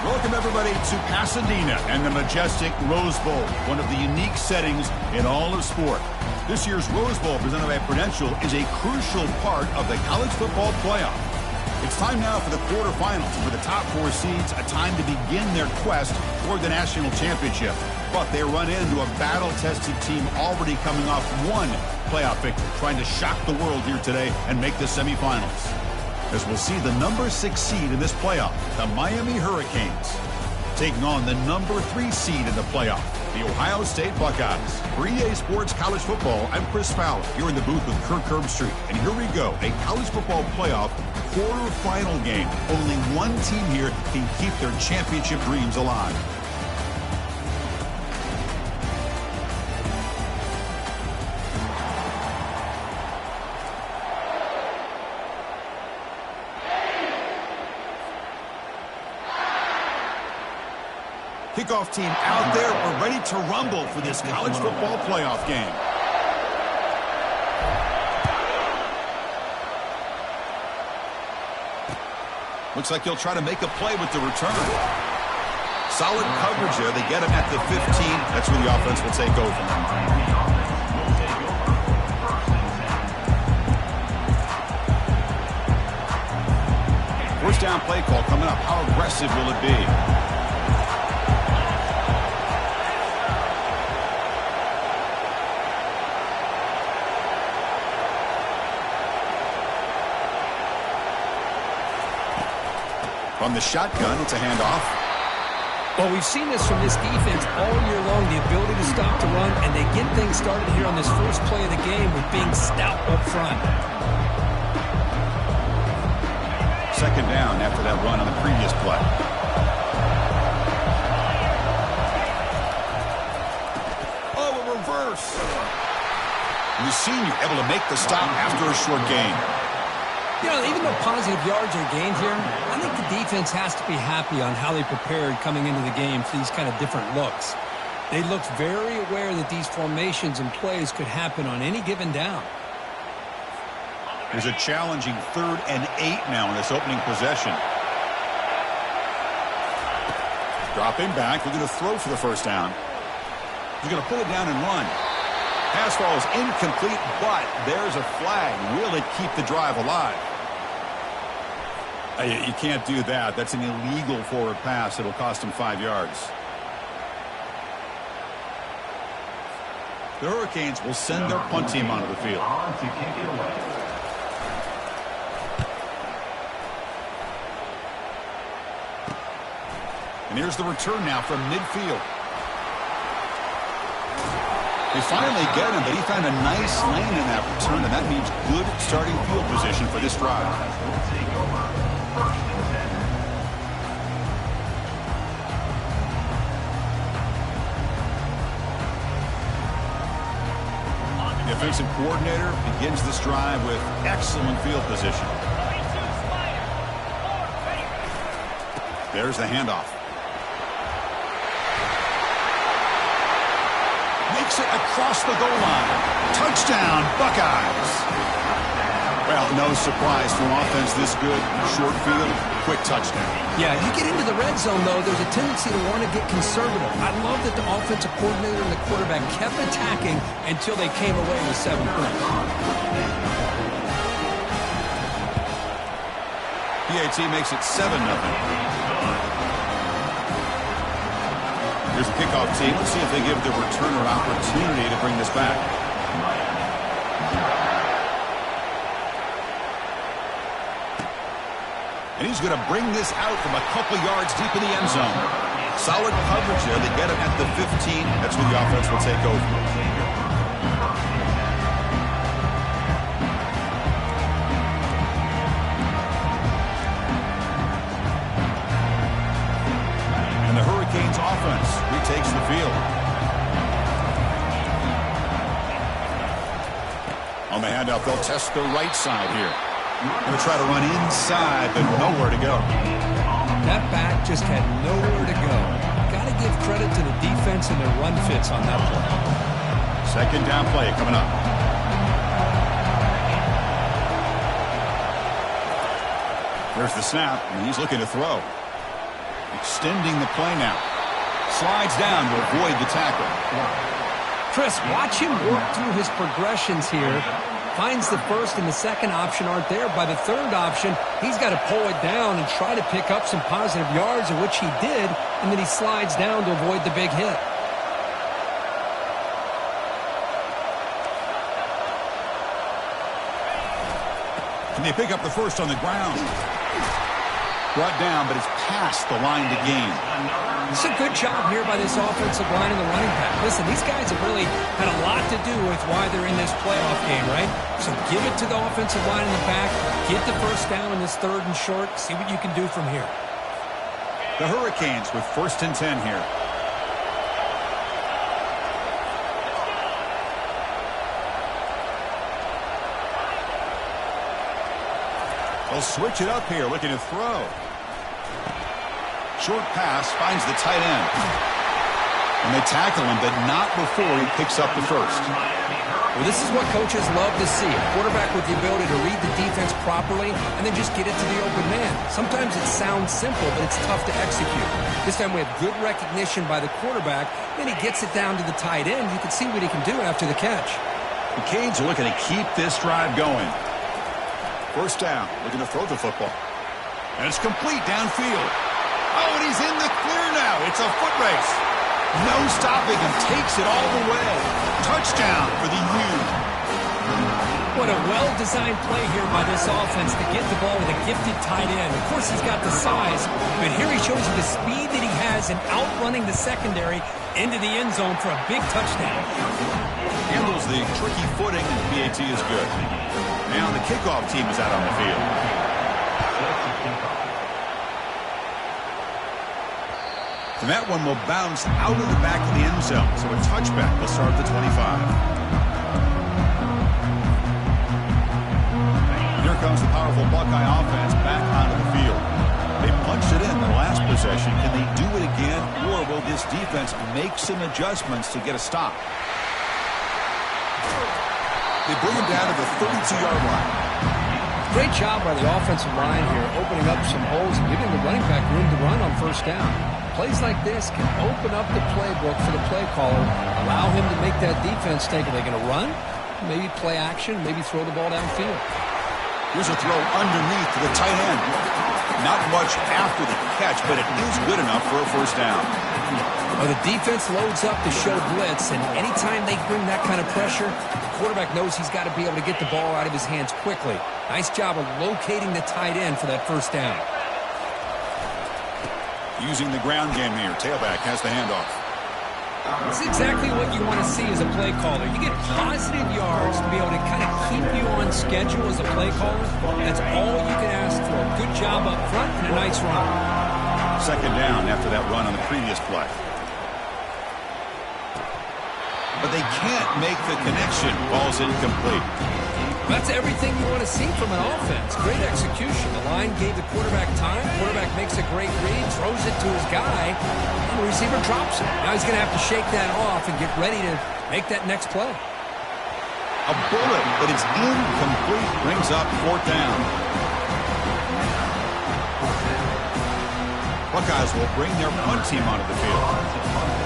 Welcome, everybody, to Pasadena and the majestic Rose Bowl, one of the unique settings in all of sport. This year's Rose Bowl, presented by Prudential, is a crucial part of the college football playoff. It's time now for the quarterfinals, for the top 4 seeds, a time to begin their quest toward the national championship. But they run into a battle-tested team already coming off one playoff victory, trying to shock the world here today and make the semifinals. As we'll see the number 6 seed in this playoff, the Miami Hurricanes, taking on the number 3 seed in the playoff, the Ohio State Buckeyes. For EA Sports College Football, I'm Chris Fowler, here in the booth with Kirk Herbstreit. And here we go, a college football playoff quarterfinal game. Only one team here can keep their championship dreams alive. Kickoff team out there. We're ready to rumble for this college football playoff game. Looks like he'll try to make a play with the return. Solid coverage there. They get him at the 15. That's where the offense will take over. First down play call coming up. How aggressive will it be? From the shotgun, it's a handoff. Well, we've seen this from this defense all year long, the ability to stop the run, and they get things started here on this first play of the game with being stout up front. Second down after that run on the previous play. Oh, a reverse. The senior able to make the stop after a short gain. You know, even though positive yards are gained here, I think the defense has to be happy on how they prepared coming into the game for these kind of different looks. They looked very aware that these formations and plays could happen on any given down. There's a challenging 3rd and 8 now in this opening possession. Dropping back, we're going to throw for the first down. He's going to pull it down and run. Pass ball is incomplete, but there's a flag. Will it keep the drive alive? You can't do that. That's an illegal forward pass. It'll cost him 5 yards. The Hurricanes will send their punt team onto the field. And here's the return now from midfield. They finally get him, but he found a nice lane in that return, and that means good starting field position for this drive. The offensive coordinator begins this drive with excellent field position. There's the handoff. Makes it across the goal line. Touchdown, Buckeyes. Well, no surprise from offense this good. Short field, quick touchdown. Yeah, you get into the red zone, though, there's a tendency to want to get conservative. I love that the offensive coordinator and the quarterback kept attacking until they came away with 7 points. PAT makes it 7-0. Here's the kickoff team. Let's see if they give the returner an opportunity to bring this back. And he's going to bring this out from a couple yards deep in the end zone. Solid coverage there. They get him at the 15. That's where the offense will take over. Offense retakes the field. On the handoff, they'll test the right side here. Going to try to run inside, but nowhere to go. That back just had nowhere to go. Got to give credit to the defense and their run fits on that play. Second down play coming up. There's the snap, and he's looking to throw. Extending the play now. Slides down to avoid the tackle. Chris, watch him work through his progressions here. Finds the first and the second option aren't there. By the third option, he's got to pull it down and try to pick up some positive yards, of which he did, and then he slides down to avoid the big hit. Can they pick up the first on the ground? Brought down, but it's past the line to gain. It's a good job here by this offensive line and the running back. Listen, these guys have really had a lot to do with why they're in this playoff game, right? So give it to the offensive line in the back, get the first down in this 3rd and short, see what you can do from here. The Hurricanes with 1st and 10 here. They'll switch it up here, looking to throw. Short pass finds the tight end. And they tackle him, but not before he picks up the first. Well, this is what coaches love to see. A quarterback with the ability to read the defense properly and then just get it to the open man. Sometimes it sounds simple, but it's tough to execute. This time we have good recognition by the quarterback. Then he gets it down to the tight end. You can see what he can do after the catch. The Canes are looking to keep this drive going. First down, looking to throw the football. And it's complete downfield. Oh, and he's in the clear now. It's a foot race. No stopping him. Takes it all the way. Touchdown for the U. What a well-designed play here by this offense to get the ball with a gifted tight end. Of course, he's got the size, but here he shows you the speed that he has in outrunning the secondary into the end zone for a big touchdown. Handles the tricky footing, and PAT is good. Now the kickoff team is out on the field. And that one will bounce out of the back of the end zone, so a touchback will start at the 25. Here comes the powerful Buckeye offense back onto the field. They punched it in the last possession. Can they do it again, or will this defense make some adjustments to get a stop? They bring him down to the 32-yard line. Great job by the offensive line here, opening up some holes and giving the running back room to run on first down. Plays like this can open up the playbook for the play caller, allow him to make that defense think, are they going to run? Maybe play action, maybe throw the ball downfield. Here's a throw underneath to the tight end. Not much after the catch, but it is good enough for a first down. Well, the defense loads up to show blitz, and anytime they bring that kind of pressure, the quarterback knows he's got to be able to get the ball out of his hands quickly. Nice job of locating the tight end for that first down. Using the ground game here. Tailback has the handoff. It's exactly what you want to see as a play caller. You get positive yards to be able to kind of keep you on schedule as a play caller. That's all you can ask for. Good job up front and a nice run. Second down after that run on the previous play. But they can't make the connection. Ball's incomplete. That's everything you want to see from an offense. Great execution. The line gave the quarterback time. Quarterback makes a great read, throws it to his guy, and the receiver drops it. Now he's going to have to shake that off and get ready to make that next play. A bullet, but it's incomplete. Brings up fourth down. Buckeyes will bring their punt team onto the field.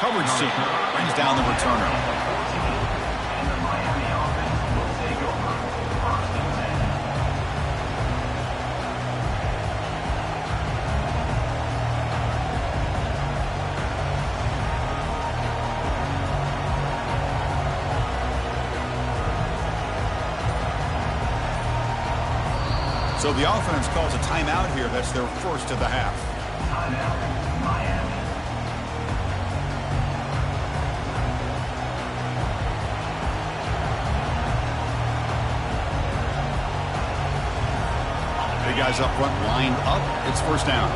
Coverage team brings down the returner. So the offense calls a timeout here. That's their first of the half. Timeout, Miami. The guys up front lined up. It's first down.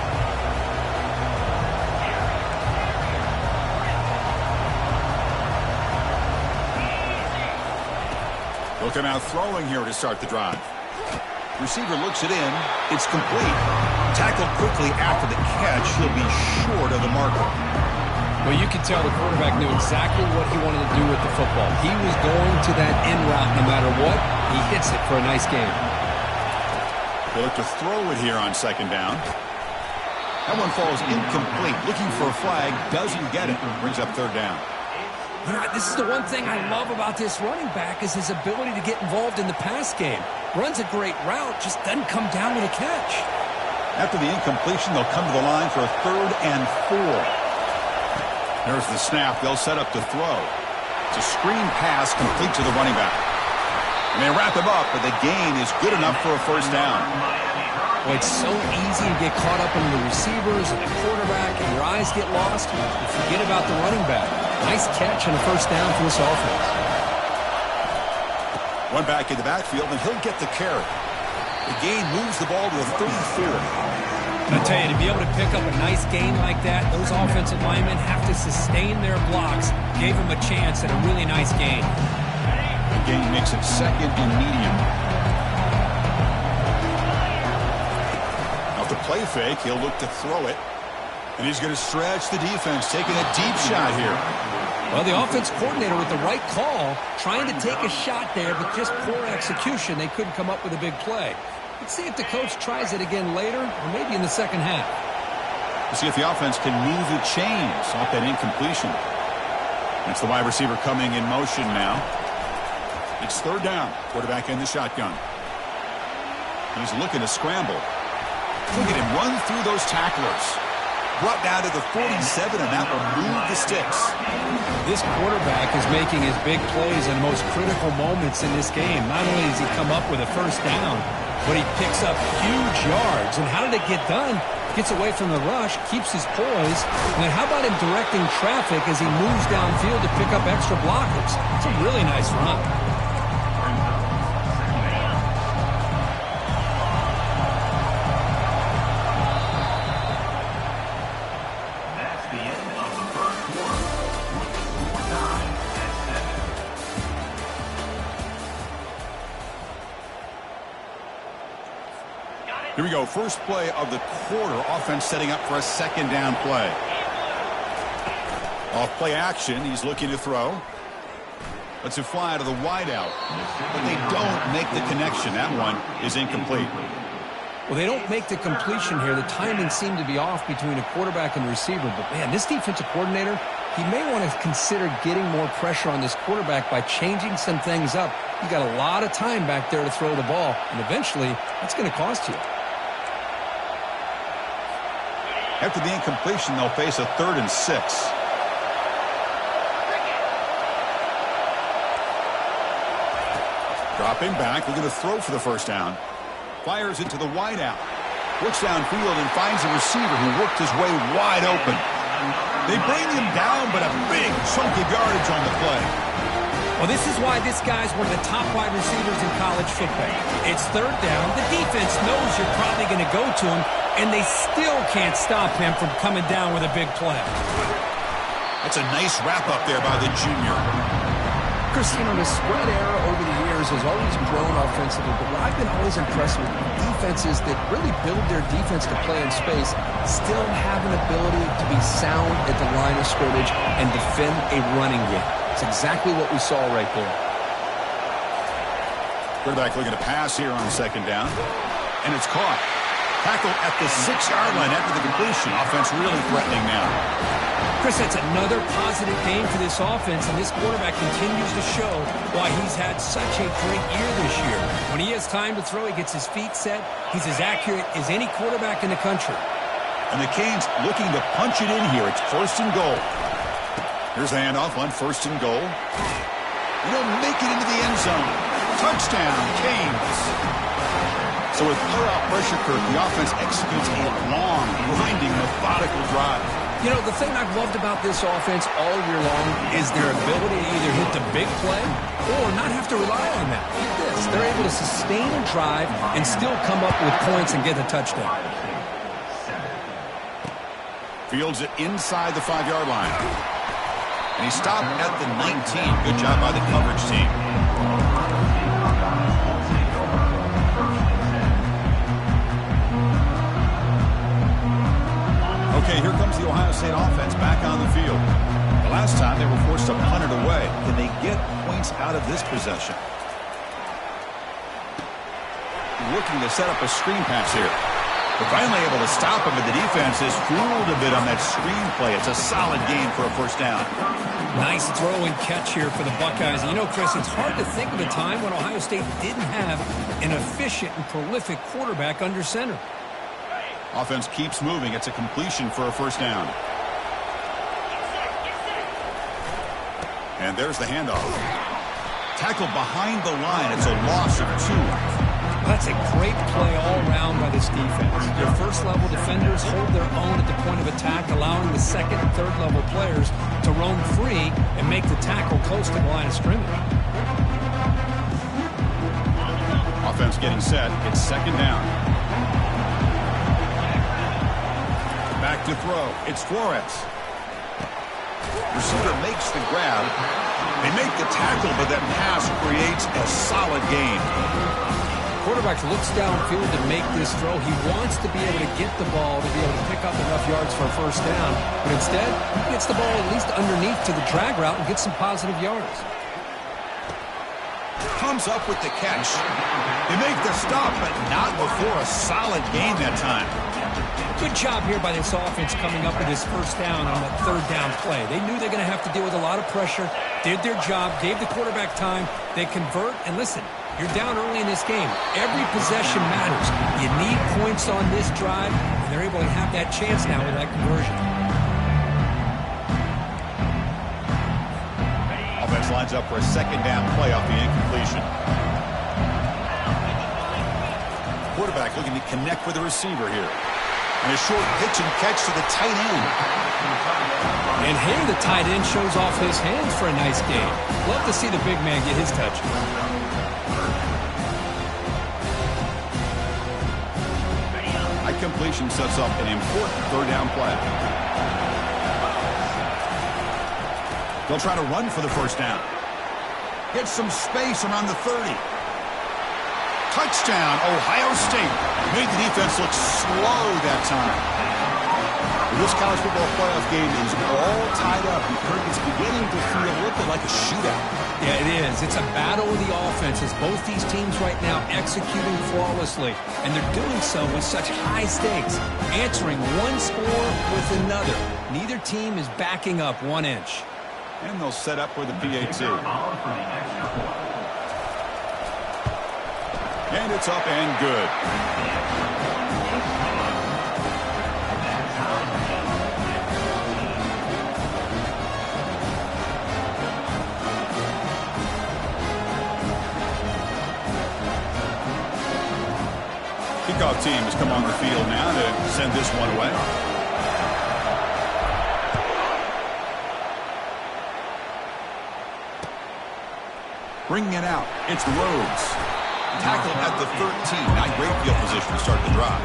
Looking out throwing here to start the drive. Receiver looks it in. It's complete. Tackled quickly after the catch. He'll be short of the marker. Well, you could tell the quarterback knew exactly what he wanted to do with the football. He was going to that end route no matter what. He hits it for a nice gain. They look to throw it here on second down. That one falls incomplete. Looking for a flag, doesn't get it. Brings up third down. You know, this is the one thing I love about this running back is his ability to get involved in the pass game. Runs a great route, just doesn't come down with a catch. After the incompletion, they'll come to the line for a 3rd and 4. There's the snap. They'll set up to throw. It's a screen pass complete to the running back. And they wrap him up, but the gain is good enough for a first down. Well, it's so easy to get caught up in the receivers and the quarterback, and your eyes get lost. You forget about the running back. Nice catch and a first down for this offense. One back in the backfield, and he'll get the carry. The gain moves the ball to a 34. I tell you, to be able to pick up a nice gain like that, those offensive linemen have to sustain their blocks. Gave him a chance at a really nice gain. The gain makes it 2nd and medium. Off the play fake, he'll look to throw it. And he's going to stretch the defense, taking a deep shot here. Well, the offense coordinator with the right call, trying to take a shot there, but just poor execution. They couldn't come up with a big play. Let's see if the coach tries it again later, or maybe in the second half. Let's see if the offense can move the chains off that incompletion. It's the wide receiver coming in motion now. It's 3rd down. Quarterback in the shotgun. He's looking to scramble. Look at him run through those tacklers. Brought down to the 47, and that will move the sticks. This quarterback is making his big plays in the most critical moments in this game. Not only does he come up with a first down, but he picks up huge yards. And how did it get done? Gets away from the rush, keeps his poise. And then how about him directing traffic as he moves downfield to pick up extra blockers? It's a really nice run. Here we go. First play of the quarter. Offense setting up for a 2nd down play. Off play action. He's looking to throw. Lets it fly out of the wideout. But they don't make the connection. That one is incomplete. Well, they don't make the completion here. The timing seemed to be off between a quarterback and the receiver. But, man, this defensive coordinator, he may want to consider getting more pressure on this quarterback by changing some things up. You got a lot of time back there to throw the ball. And eventually, that's going to cost you. After the incompletion, they'll face a 3rd and 6. Dropping back, looking to throw for the first down. Fires into the wideout. Looks downfield and finds a receiver who worked his way wide open. They bring him down, but a big chunk of yardage on the play. Well, this is why this guy's one of the top wide receivers in college football. It's 3rd down. The defense knows you're probably going to go to him, and they still can't stop him from coming down with a big play. That's a nice wrap-up there by the junior. Chris, you know, the spread error over the years has always grown offensively, but what I've been always impressed with defenses that really build their defense to play in space still have an ability to be sound at the line of scrimmage and defend a running game. It's exactly what we saw right there. Quarterback looking to pass here on 2nd down, and it's caught. Tackle at the 6-yard line after the completion. Offense really threatening now. Chris, that's another positive game for this offense, and this quarterback continues to show why he's had such a great year this year. When he has time to throw, he gets his feet set. He's as accurate as any quarterback in the country. And the Canes looking to punch it in here. It's 1st and goal. Here's the handoff on 1st and goal. And he'll make it into the end zone. Touchdown, Canes. So with playoff pressure curve, the offense executes a long, grinding, methodical drive. You know, the thing I've loved about this offense all year long is their ability to either hit the big play or not have to rely on that. Look at this. They're able to sustain a drive and still come up with points and get a touchdown. Fields it inside the 5-yard line. And he stopped at the 19. Good job by the coverage team. Okay, here comes the Ohio State offense back on the field. The last time they were forced to punt it away. Can they get points out of this possession? Looking to set up a screen pass here. They're finally able to stop him, but the defense is fooled a bit on that screen play. It's a solid game for a first down. Nice throw and catch here for the Buckeyes. And you know, Chris, it's hard to think of a time when Ohio State didn't have an efficient and prolific quarterback under center. Offense keeps moving. It's a completion for a first down. And there's the handoff. Tackled behind the line. It's a loss of 2. That's a great play all around by this defense. Your first-level defenders hold their own at the point of attack, allowing the second and third-level players to roam free and make the tackle close to the line of scrimmage. Offense getting set. It's second down. Back to throw. It's Flores. Receiver makes the grab. They make the tackle, but that pass creates a solid gain. Quarterback looks downfield to make this throw. He wants to be able to get the ball to be able to pick up enough yards for a first down. But instead, he gets the ball at least underneath to the drag route and gets some positive yards. Comes up with the catch. They make the stop, but not before a solid gain that time. Good job here by this offense coming up with this first down on that third down play. They knew they're going to have to deal with a lot of pressure, did their job, gave the quarterback time. They convert, and listen, you're down early in this game. Every possession matters. You need points on this drive, and they're able to have that chance now with that conversion. Offense lines up for a second down play off the incompletion. Quarterback looking to connect with the receiver here. And a short pitch and catch to the tight end. And here the tight end shows off his hands for a nice game. Love to see the big man get his touch. Completion sets up an important third down play. They'll try to run for the first down. Get some space around the 30. Touchdown, Ohio State. Made the defense look slow that time. This college football playoff game is all tied up. It's beginning to feel a little bit like a shootout. Yeah, it is. It's a battle of the offenses. Both these teams right now executing flawlessly, and they're doing so with such high stakes, answering one score with another. Neither team is backing up 1 inch. And they'll set up for the PAT. And it's up and good. Kickoff team has come on the field now to send this one away. Bringing it out, it's Rhodes. Tackled at the 13. Not great field position to start the drive.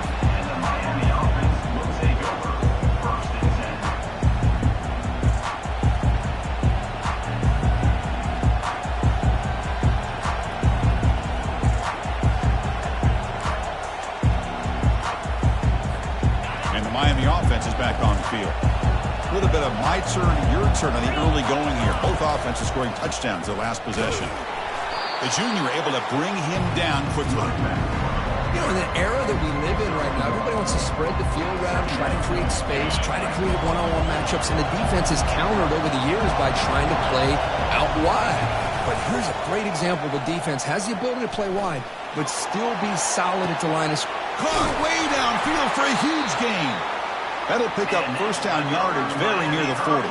Miami offense is back on the field. A little bit of my turn, your turn on the early going here. Both offenses scoring touchdowns their last possession. The junior able to bring him down quickly. You know, in the era that we live in right now, everybody wants to spread the field around, try to create space, try to create one-on-one matchups, and the defense is countered over the years by trying to play out wide. But here's a great example. The defense has the ability to play wide, but still be solid at the line of scrimmage. Caught way downfield for a huge gain. That'll pick up first down yardage very near the 40.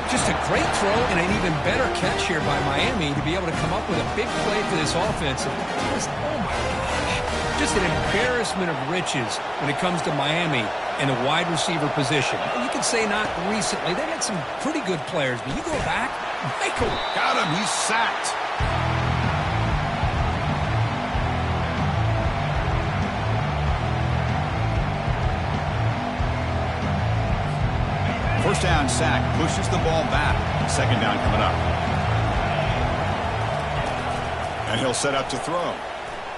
Just a great throw and an even better catch here by Miami to be able to come up with a big play for this offense. Just, oh my gosh, just an embarrassment of riches when it comes to Miami in the wide receiver position. You could say not recently. They had some pretty good players, but you go back, Michael. Got him. He's sacked. First down sack, pushes the ball back. Second down coming up. And he'll set up to throw.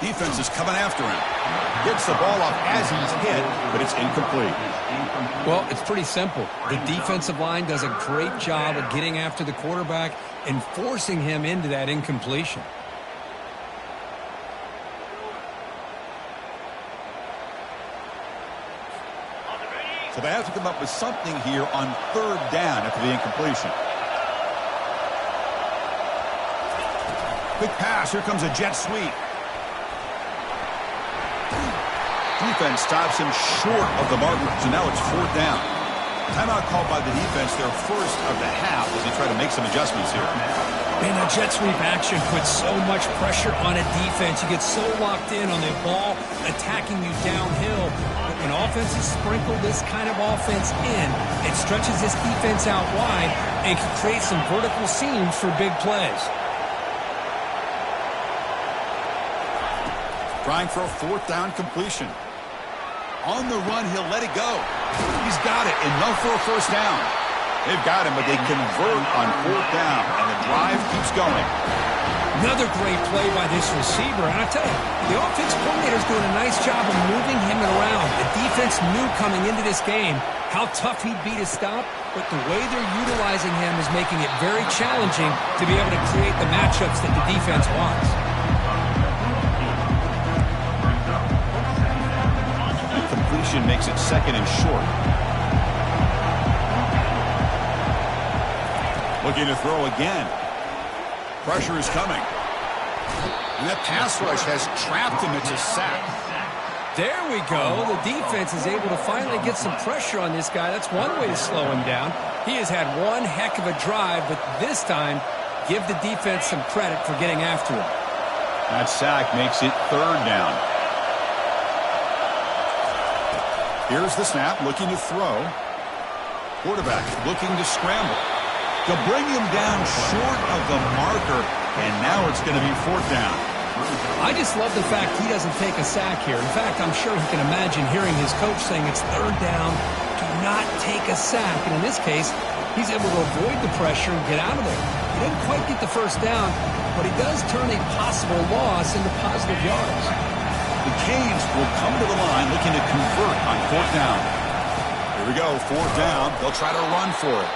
Defense is coming after him. Gets the ball off as he's hit, but it's incomplete. Well, it's pretty simple. The defensive line does a great job of getting after the quarterback and forcing him into that incompletion. So they have to come up with something here on third down after the incompletion. Quick pass. Here comes a jet sweep. Defense stops him short of the marker, so now it's fourth down. Timeout called by the defense, their first of the half, as they try to make some adjustments here. Man, that jet sweep action puts so much pressure on a defense. You get so locked in on the ball attacking you downhill. But when offenses sprinkle this kind of offense in, it stretches this defense out wide and can create some vertical seams for big plays. Trying for a fourth down completion. On the run, he'll let it go. He's got it. Enough for a first down. They've got him, but they convert on fourth down, and the drive keeps going. Another great play by this receiver. And I tell you, the offense coordinator's doing a nice job of moving him around. The defense knew coming into this game how tough he'd be to stop, but the way they're utilizing him is making it very challenging to be able to create the matchups that the defense wants. Completion makes it second and short. Looking to throw again. Pressure is coming. And that pass rush has trapped him. It's a sack. There we go. The defense is able to finally get some pressure on this guy. That's one way to slow him down. He has had one heck of a drive, but this time, give the defense some credit for getting after him. That sack makes it third down. Here's the snap, looking to throw. Quarterback looking to scramble. To bring him down short of the marker, and now it's going to be fourth down. I just love the fact he doesn't take a sack here. In fact, I'm sure he can imagine hearing his coach saying it's third down, do not take a sack. And in this case, he's able to avoid the pressure and get out of there. He didn't quite get the first down, but he does turn a possible loss into positive yards. The Canes will come to the line looking to convert on fourth down. Here we go, fourth down. They'll try to run for it.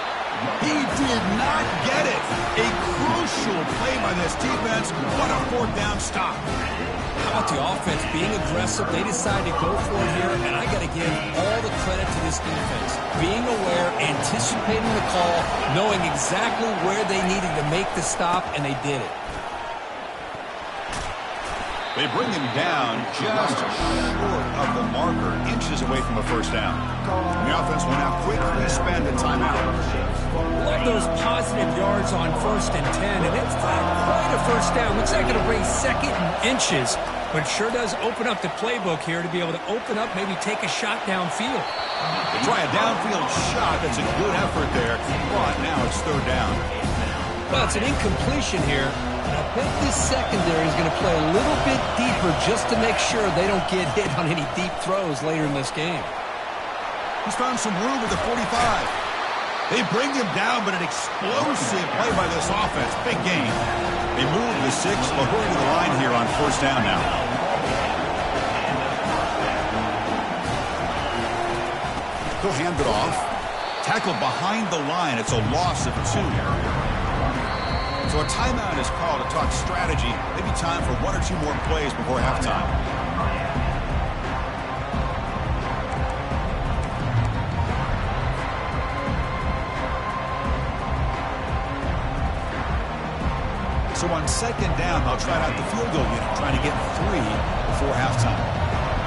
He did not get it. A crucial play by this defense. What a fourth down stop. How about the offense being aggressive? They decided to go for it here, and I got to give all the credit to this defense. Being aware, anticipating the call, knowing exactly where they needed to make the stop, and they did it. They bring him down just short of the marker, inches away from a first down. And the offense will now quickly spend a timeout. Love those positive yards on 1st and 10, and it's not quite a first down. Looks like it'll bring second and inches, but it sure does open up the playbook here to be able to open up, maybe take a shot downfield. They try a downfield shot. That's a good effort there, but now it's third down. Well, it's an incompletion here. I bet this secondary is going to play a little bit deeper just to make sure they don't get hit on any deep throws later in this game. He's found some room with the 45. They bring him down, but an explosive play by this offense. Big game. They move the 6, but going to the line here on first down now. He'll hand it off. Tackled behind the line. It's a loss of 2. So a timeout is called to talk strategy. Maybe time for 1 or 2 more plays before halftime. So on second down, they'll try out the field goal unit, trying to get 3 before halftime.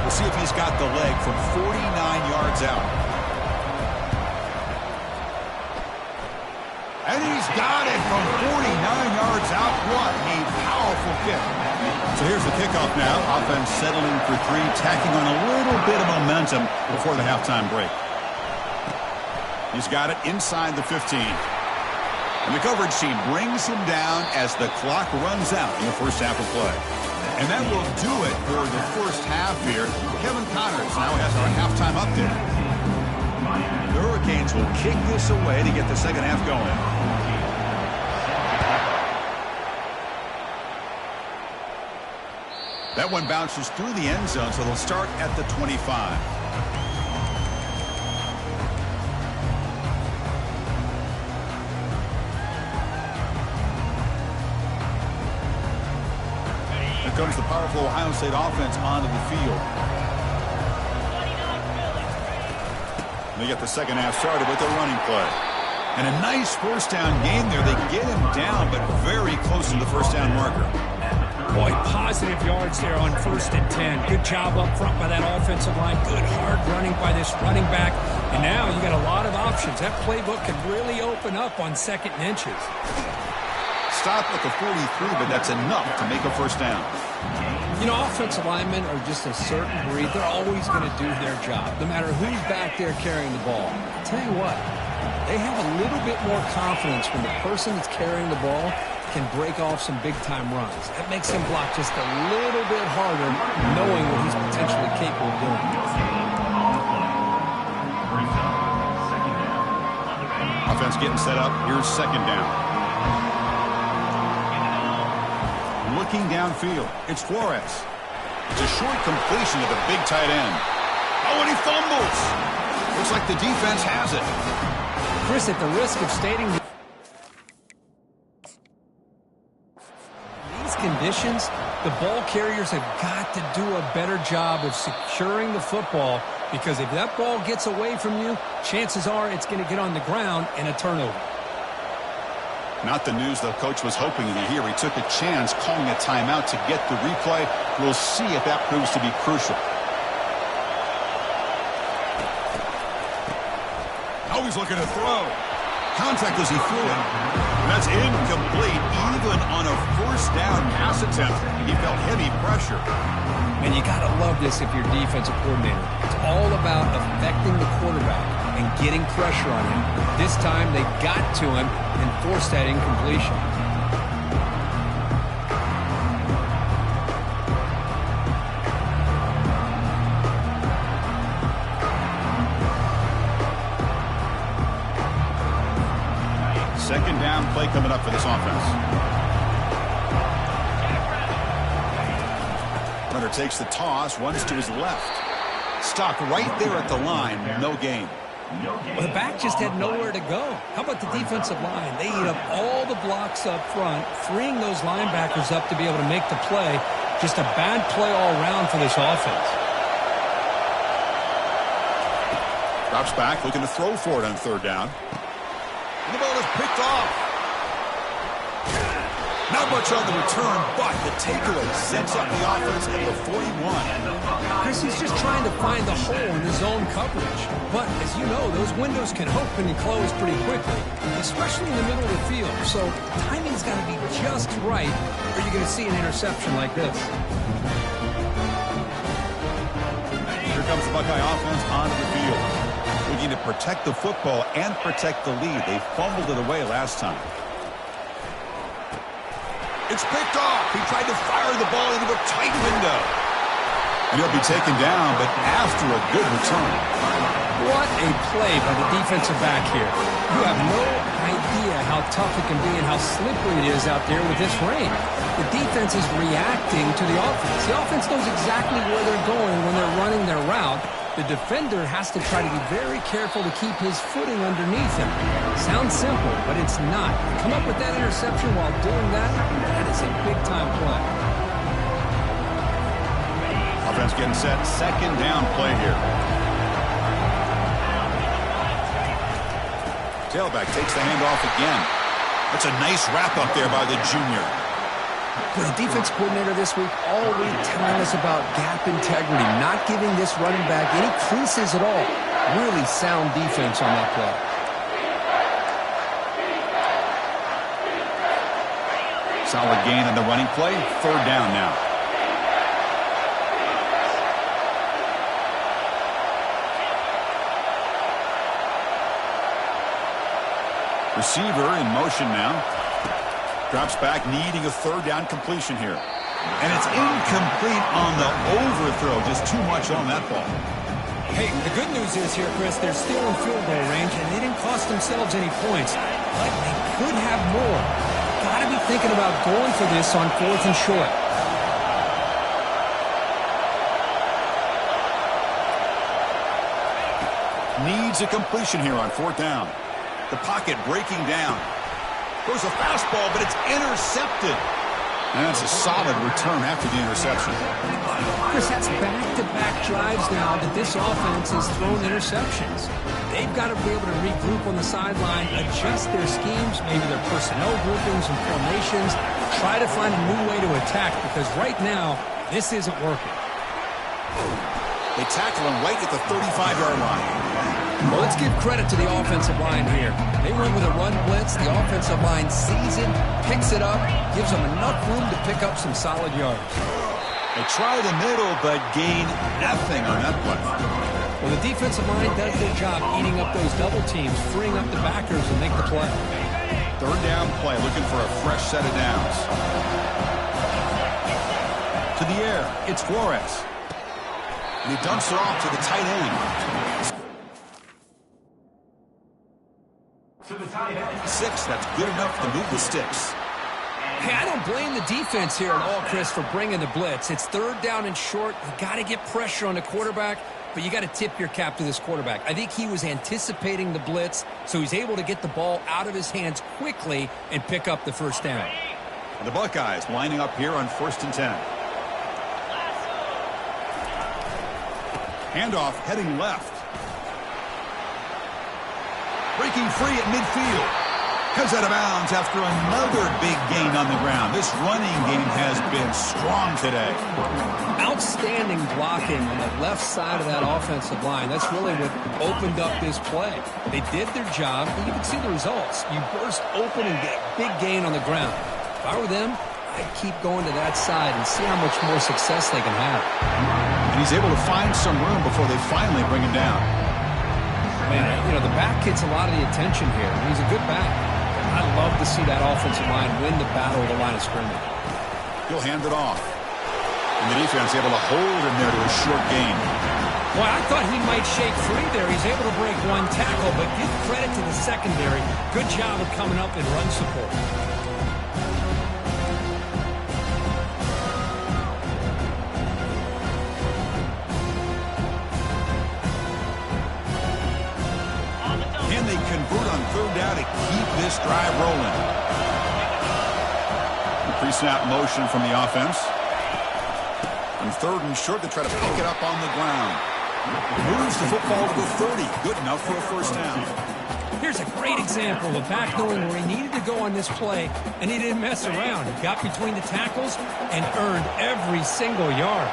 We'll see if he's got the leg from 49 yards out. And he's got it from 49 yards out. What a powerful kick. So here's the kickoff now. Offense settling for 3, tacking on a little bit of momentum before the halftime break. He's got it inside the 15. And the coverage team brings him down as the clock runs out in the first half of play. And that will do it for the first half here. Kevin Connors now has our halftime update. The Hurricanes will kick this away to get the second half going. That one bounces through the end zone, so they'll start at the 25. Here comes the powerful Ohio State offense onto the field. They get the second half started with their running play. And a nice first down game there. They get him down, but very close to the first down marker. Boy, positive yards there on 1st and 10. Good job up front by that offensive line. Good hard running by this running back. And now you got a lot of options. That playbook can really open up on 2nd and inches. Stop at the 43, but that's enough to make a first down. You know, offensive linemen are just a certain breed. They're always going to do their job, no matter who's back there carrying the ball. I'll tell you what, they have a little bit more confidence when the person that's carrying the ball can break off some big-time runs. That makes him block just a little bit harder, knowing what he's potentially capable of doing. Offense getting set up. Here's 2nd down. Looking downfield, it's Flores. It's a short completion to the big tight end. Oh, and he fumbles. Looks like the defense has it. Chris, at the risk of stating these conditions, the ball carriers have got to do a better job of securing the football, because if that ball gets away from you, chances are it's going to get on the ground and a turnover. Not the news the coach was hoping to hear. He took a chance calling a timeout to get the replay. We'll see if that proves to be crucial. Now he's looking to throw. Contact as he threw it. That's incomplete. Even on a first down pass attempt, he felt heavy pressure. Man, you got to love this if you're defensive coordinator. It's all about affecting the quarterback and getting pressure on him. This time they got to him and forced that incompletion. Second down play coming up for this offense. Runner takes the toss, runs to his left. Stopped right there at the line, no gain. Well, the back just had nowhere to go. How about the defensive line? They eat up all the blocks up front, freeing those linebackers up to be able to make the play. Just a bad play all around for this offense. Drops back, looking to throw for it on 3rd down. And the ball is picked off. Not much on the return, but the takeaway sets up the offense at the 41. Chris, he's just trying to find the hole in his own coverage. But, as you know, those windows can open and close pretty quickly, especially in the middle of the field. So the timing's got to be just right, or you're going to see an interception like this. Here comes the Buckeye offense onto the field. Looking to protect the football and protect the lead. They fumbled it away last time. It's picked off. He tried to fire the ball into a tight window. And he'll be taken down, but after a good return. What a play by the defensive back here. You have no idea how tough it can be and how slippery it is out there with this rain. The defense is reacting to the offense. The offense knows exactly where they're going when they're running their route. The defender has to try to be very careful to keep his footing underneath him. Sounds simple, but it's not. To come up with that interception while doing that, that is a big-time play. Offense getting set. 2nd down play here. Tailback takes the handoff again. That's a nice wrap up there by the junior. The defense coordinator this week all week telling us about gap integrity, not giving this running back any creases at all. Really sound defense on that play. Solid gain on the running play. 3rd down now. Receiver in motion now. Drops back, needing a 3rd down completion here. And it's incomplete on the overthrow. Just too much on that ball. Hey, the good news is here, Chris, they're still in field goal range, and they didn't cost themselves any points. But they could have more. Got to be thinking about going for this on 4th and short. needs a completion here on 4th down. The pocket breaking down. Goes a fastball, but it's intercepted. And that's a solid return after the interception. Chris, that's back-to-back drives now that this offense has thrown interceptions. They've got to be able to regroup on the sideline, adjust their schemes, maybe their personnel groupings and formations, try to find a new way to attack, because right now, this isn't working. They tackle him right at the 35-yard line. Well, let's give credit to the offensive line here. They went with a run blitz. The offensive line sees it, picks it up, gives them enough room to pick up some solid yards. They try the middle, but gain nothing on that play. Well, the defensive line does their job eating up those double teams, freeing up the backers and make the play. 3rd down play, looking for a fresh set of downs. To the air, it's Flores. And he dumps it off to the tight end. 6, that's good enough to move the sticks. Hey, I don't blame the defense here at all, Chris, for bringing the blitz. It's 3rd down and short. You got to get pressure on the quarterback, but you got to tip your cap to this quarterback. I think he was anticipating the blitz, so he's able to get the ball out of his hands quickly and pick up the 1st down. And the Buckeyes lining up here on 1st and 10. Handoff heading left. Breaking free at midfield. Comes out of bounds after another big gain on the ground. This running game has been strong today. Outstanding blocking on the left side of that offensive line. That's really what opened up this play. They did their job, and you can see the results. You burst open and get a big gain on the ground. If I were them, I'd keep going to that side and see how much more success they can have. And he's able to find some room before they finally bring him down. Man, you know, the back gets a lot of the attention here. He's a good back. I love to see that offensive line win the battle of the line of scrimmage. He'll hand it off. And the defense able to hold him there to a short gain. Boy, I thought he might shake free there. He's able to break one tackle, but give credit to the secondary. Good job of coming up in run support. Can they convert on 3rd down to keep this drive rolling? Pre-snap motion from the offense. On 3rd and short, they try to pick it up on the ground. Moves the football to the 30. Good enough for a 1st down. Here's a great example of back knowing where he needed to go on this play, and he didn't mess around. He got between the tackles and earned every single yard.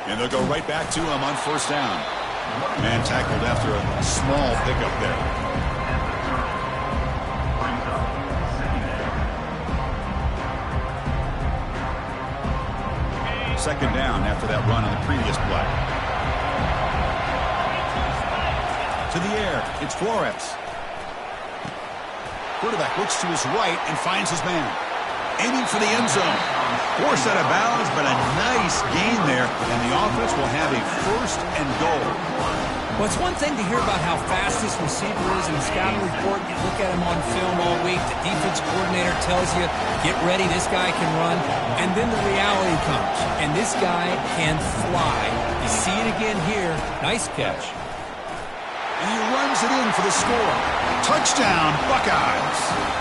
And they'll go right back to him on 1st down. Man tackled after a small pickup there. Second down after that run on the previous play. To the air, it's Flores. Quarterback looks to his right and finds his man. Aiming for the end zone. Forced out of bounds, but a nice gain there, and the offense will have a 1st and goal. Well, it's one thing to hear about how fast this receiver is in the scouting report. You look at him on film all week. The defense coordinator tells you, get ready, this guy can run. And then the reality comes, and this guy can fly. You see it again here. Nice catch. And he runs it in for the score. Touchdown, Buckeyes.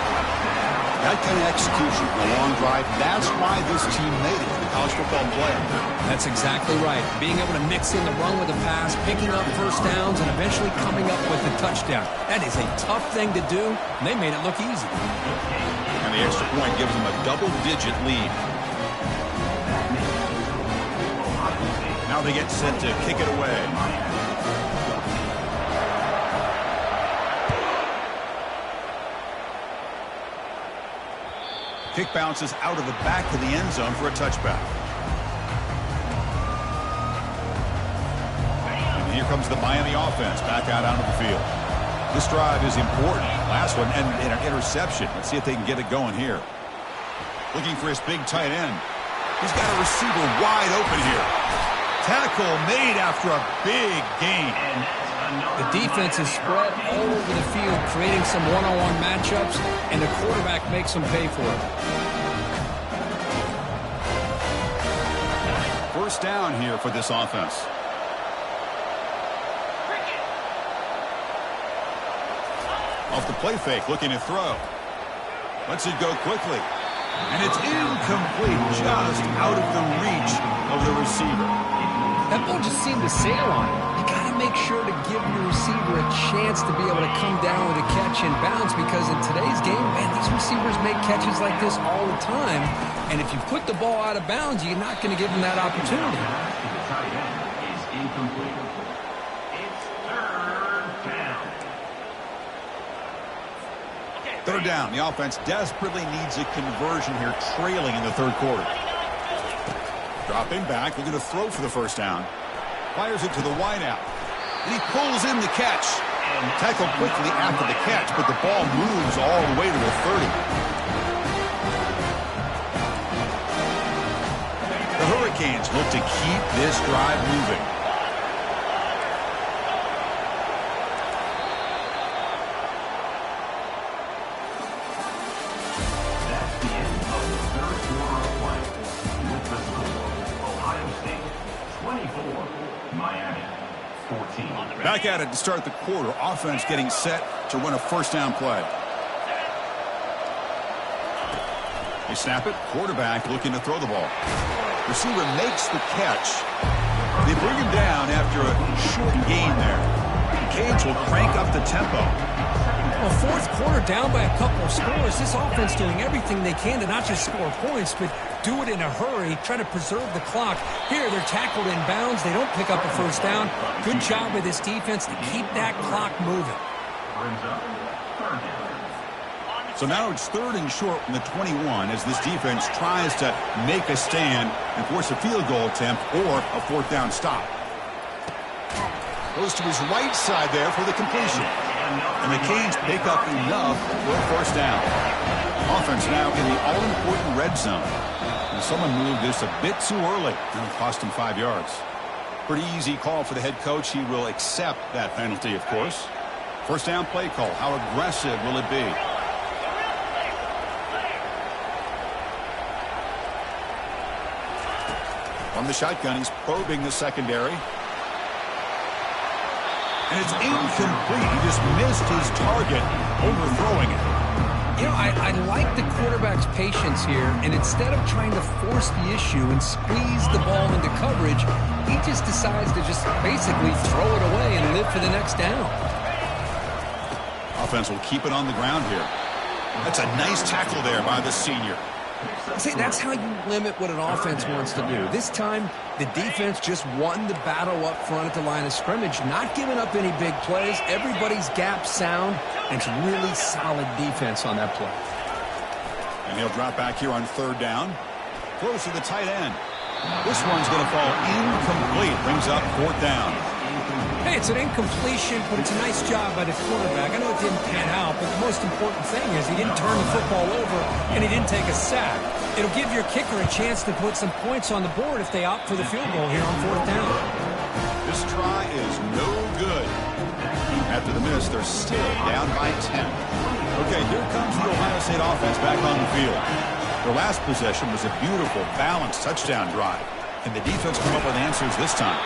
That kind of execution, a long drive, that's why this team made it to the college football playoff. That's exactly right. Being able to mix in the run with the pass, picking up 1st downs, and eventually coming up with the touchdown. That is a tough thing to do, and they made it look easy. And the extra point gives them a double-digit lead. Now they get set to kick it away. Kick bounces out of the back of the end zone for a touchback. And here comes the Miami offense back out onto the field. This drive is important. Last one ended in an interception. Let's see if they can get it going here. Looking for his big tight end. He's got a receiver wide open here. Tackle made after a big gain. The defense is spread all over the field, creating some one-on-one matchups, and the quarterback makes them pay for it. first down here for this offense. Off the play fake, looking to throw. Lets it go quickly. And it's incomplete, just out of the reach of the receiver. That ball just seemed to sail on it. You got to make sure to give your receiver a chance to be able to come down with a catch and bounce, because in today's game, man, these receivers make catches like this all the time. And if you put the ball out of bounds, you're not going to give them that opportunity. Third down. The offense desperately needs a conversion here, trailing in the third quarter. Dropping back, looking to throw for the first down. Fires it to the wideout. And he pulls in the catch. Tackled quickly after the catch, but the ball moves all the way to the 30. The Hurricanes look to keep this drive moving. Back at it to start the quarter. Offense getting set to run a first down play. They snap it. Quarterback looking to throw the ball. Receiver makes the catch. They bring him down after a short gain there. The Canes will crank up the tempo. Well, fourth quarter down by a couple of scores. This offense doing everything they can to not just score points, but do it in a hurry, try to preserve the clock. Here, they're tackled in bounds. They don't pick up a first down. Good job with this defense to keep that clock moving. So now it's third and short from the 21 as this defense tries to make a stand and force a field goal attempt or a fourth down stop. Goes to his right side there for the completion. And the Canes pick up enough for a first down. Offense now in the all-important red zone. And someone moved this a bit too early. And it cost him 5 yards. Pretty easy call for the head coach. He will accept that penalty, of course. First down play call. How aggressive will it be? From the shotgun, he's probing the secondary. And it's incomplete. He just missed his target, overthrowing it. You know, I like the quarterback's patience here, and instead of trying to force the issue and squeeze the ball into coverage, he just decides to just basically throw it away and live for the next down. Offense will keep it on the ground here. That's a nice tackle there by the senior. See, that's how you limit what an offense wants to do. This time, the defense just won the battle up front at the line of scrimmage, not giving up any big plays. Everybody's gap sound, and it's really solid defense on that play. And he'll drop back here on third down. Throws to the tight end. This one's going to fall incomplete. Brings up fourth down. Hey, it's an incompletion, but it's a nice job by the quarterback. I know it didn't pan out, but the most important thing is he didn't turn the football over and he didn't take a sack. It'll give your kicker a chance to put some points on the board if they opt for the field goal here on fourth down. This try is no good. After the miss, they're still down by 10. Okay, here comes the Ohio State offense back on the field. Their last possession was a beautiful, balanced touchdown drive. Can the defense come up with answers this time?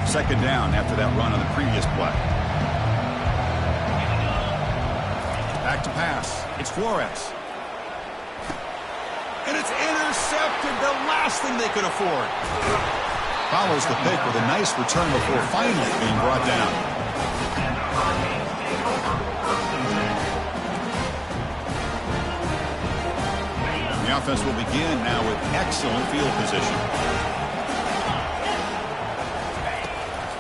Second down after that run on the previous play. Back to pass. It's Flores. And it's intercepted, the last thing they could afford. Follows the pick with a nice return before finally being brought down. The offense will begin now with excellent field position.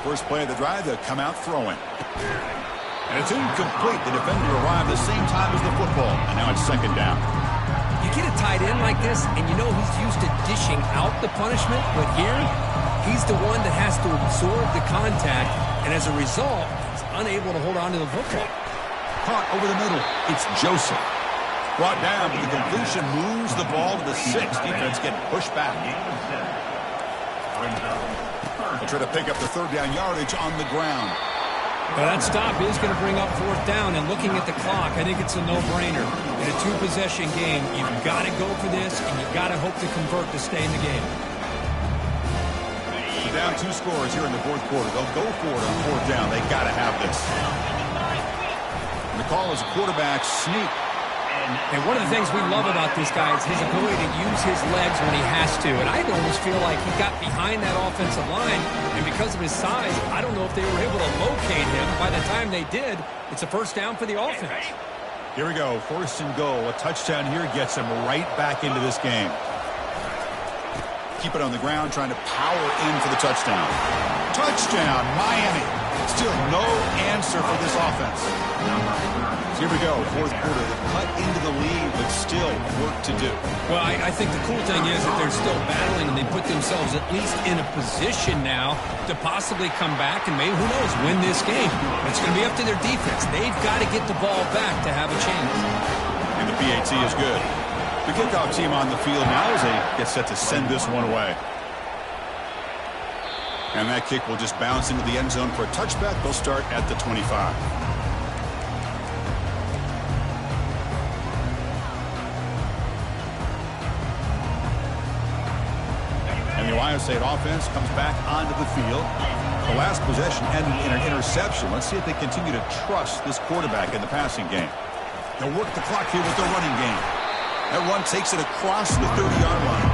First play of the drive, they'll come out throwing. And it's incomplete. The defender arrived the same time as the football. And now it's second down. You get a tight end like this, and you know he's used to dishing out the punishment, but here, he's the one that has to absorb the contact, and as a result, he's unable to hold on to the football. Caught over the middle. It's Joseph. Brought down, but the completion moves the ball to the 6. Defense getting pushed back. They'll try to pick up the third down yardage on the ground. Well, that stop is going to bring up fourth down, and looking at the clock, I think it's a no-brainer. In a two-possession game, you've got to go for this, and you've got to hope to convert to stay in the game. Down 2 scores here in the fourth quarter. They'll go for it on fourth down. They got to have this. And the call is a quarterback sneak. And one of the things we love about this guy is his ability to use his legs when he has to. And I almost feel like he got behind that offensive line, and because of his size, I don't know if they were able to locate him. By the time they did, it's a first down for the offense. Here we go. First and goal. A touchdown here gets him right back into this game. Keep it on the ground, trying to power in for the touchdown. Touchdown, Miami. Still no answer for this offense. So here we go, fourth quarter. They cut into the lead, but still work to do. Well, I think the cool thing is that they're still battling, and they put themselves at least in a position now to possibly come back and maybe, who knows, win this game. But it's going to be up to their defense. They've got to get the ball back to have a chance. And the PAT is good. The kickoff team on the field now as they get set to send this one away. And that kick will just bounce into the end zone for a touchback. They'll start at the 25. And the Ohio State offense comes back onto the field. The last possession ended in an interception. Let's see if they continue to trust this quarterback in the passing game. They'll work the clock here with their running game. That run takes it across the 30-yard line.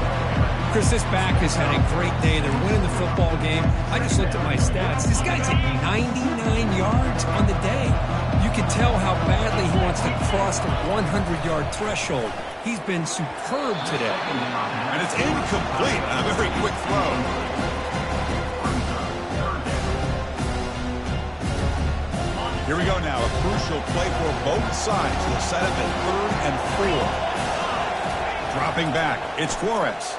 Chris, this back has had a great day. They're winning the football game. I just looked at my stats. This guy's at 99 yards on the day. You can tell how badly he wants to cross the 100-yard threshold. He's been superb today. And it's incomplete on a very quick throw. Here we go now. A crucial play for both sides. They'll set up at 3rd and 4. Dropping back, it's Flores.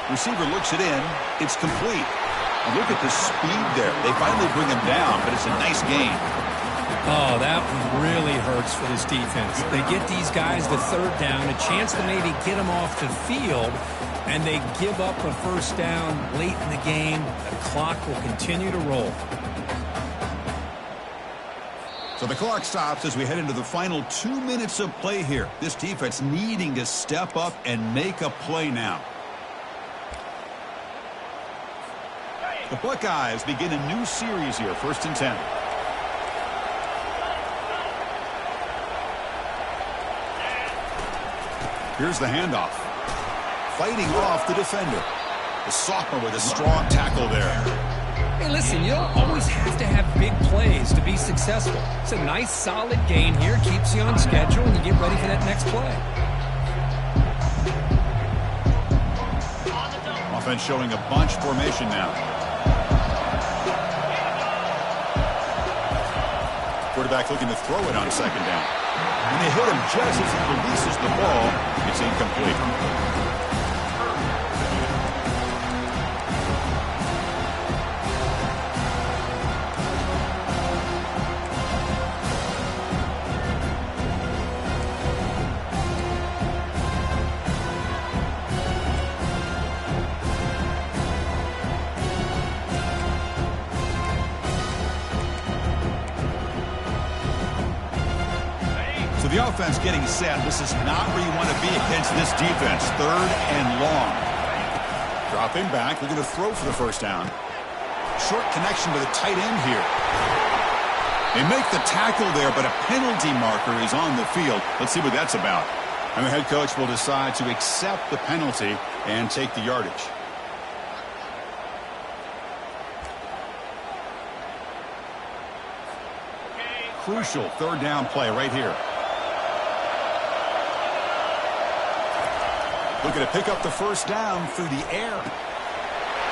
Receiver looks it in. It's complete. And look at the speed there. They finally bring him down, but it's a nice gain. Oh, that really hurts for this defense. They get these guys the 3rd down, a chance to maybe get them off the field, and they give up a first down late in the game. The clock will continue to roll. So the clock stops as we head into the final 2 minutes of play here. This defense needing to step up and make a play now. The Buckeyes begin a new series here, 1st and 10. Here's the handoff. Fighting off the defender. The sophomore with a strong tackle there. Hey, listen, you don't always have to have big plays to be successful. It's a nice, solid gain here. Keeps you on schedule, and you get ready for that next play. Offense showing a bunch formation now. Quarterback looking to throw it on 2nd down. And they hit him just as he releases the ball. It's incomplete. The offense getting set. This is not where you want to be against this defense. 3rd and long. Dropping back. We're going to throw for the first down. Short connection to the tight end here. They make the tackle there, but a penalty marker is on the field. Let's see what that's about. And the head coach will decide to accept the penalty and take the yardage. Crucial 3rd down play right here. Looking to pick up the first down through the air.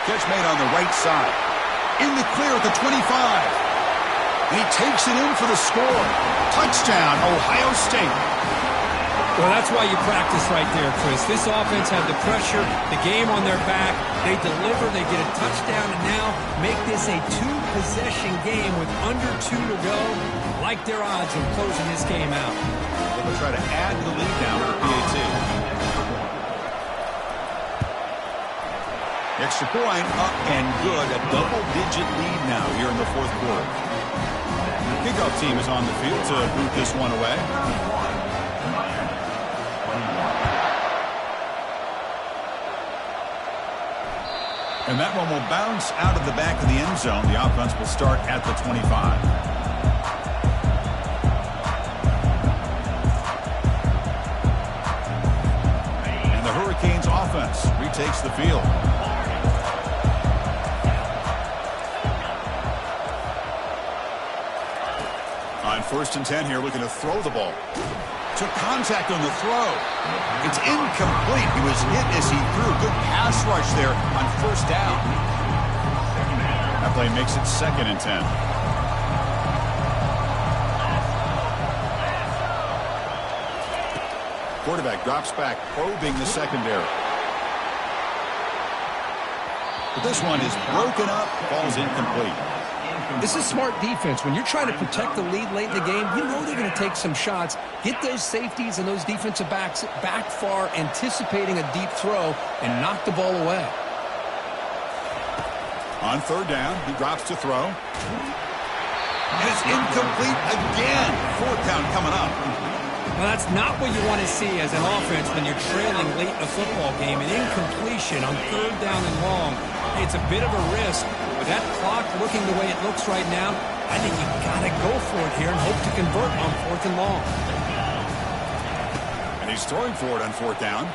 Catch made on the right side. In the clear at the 25. And he takes it in for the score. Touchdown, Ohio State. Well, that's why you practice right there, Chris. This offense had the pressure, the game on their back. They deliver, they get a touchdown, and now make this a 2-possession game with under 2 to go. Like their odds of closing this game out. They'll try to add to the lead now with the PAT. Extra point up and good. A double-digit lead now here in the 4th quarter. kickoff team is on the field to boot this one away. And that one will bounce out of the back of the end zone. The offense will start at the 25. And the Hurricanes offense retakes the field. On 1st and 10 here, looking to throw the ball. Took contact on the throw. It's incomplete. He was hit as he threw. Good pass rush there on 1st down. That play makes it 2nd and 10. Quarterback drops back, probing the secondary. But this one is broken up, falls incomplete. This is smart defense. When you're trying to protect the lead late in the game, you know they're going to take some shots. Get those safeties and those defensive backs back far, anticipating a deep throw, and knock the ball away. On 3rd down, he drops to throw. And it's incomplete again. 4th down coming up. Well, that's not what you want to see as an offense when you're trailing late in a football game. An incompletion on 3rd down and long. It's a bit of a risk. With that clock looking the way it looks right now, I think you got to go for it here and hope to convert on 4th and long. And he's throwing for it on 4th down.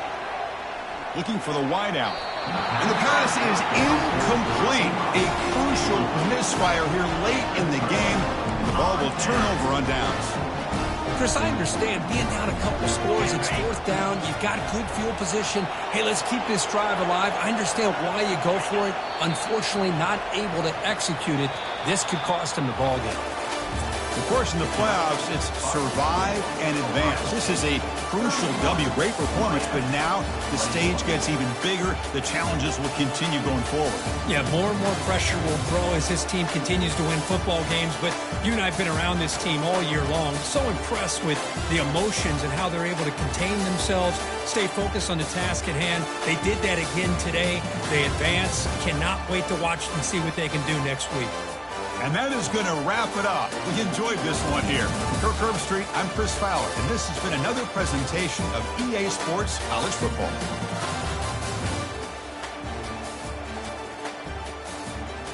Looking for the wideout. And the pass is incomplete. A crucial misfire here late in the game. The ball will turn over on downs. Chris, I understand being down a couple scores, it's 4th down, you've got good field position. Hey, let's keep this drive alive. I understand why you go for it. Unfortunately, not able to execute it. This could cost him the ball game. Of course, in the playoffs, it's survive and advance. This is a crucial W. Great performance, but now the stage gets even bigger. The challenges will continue going forward. Yeah, more and more pressure will grow as this team continues to win football games, but you and I have been around this team all year long. So impressed with the emotions and how they're able to contain themselves, stay focused on the task at hand. They did that again today. They advance. Cannot wait to watch and see what they can do next week. And that is going to wrap it up. We enjoyed this one here. Kirk Herbstreit, I'm Chris Fowler, and this has been another presentation of EA Sports College Football.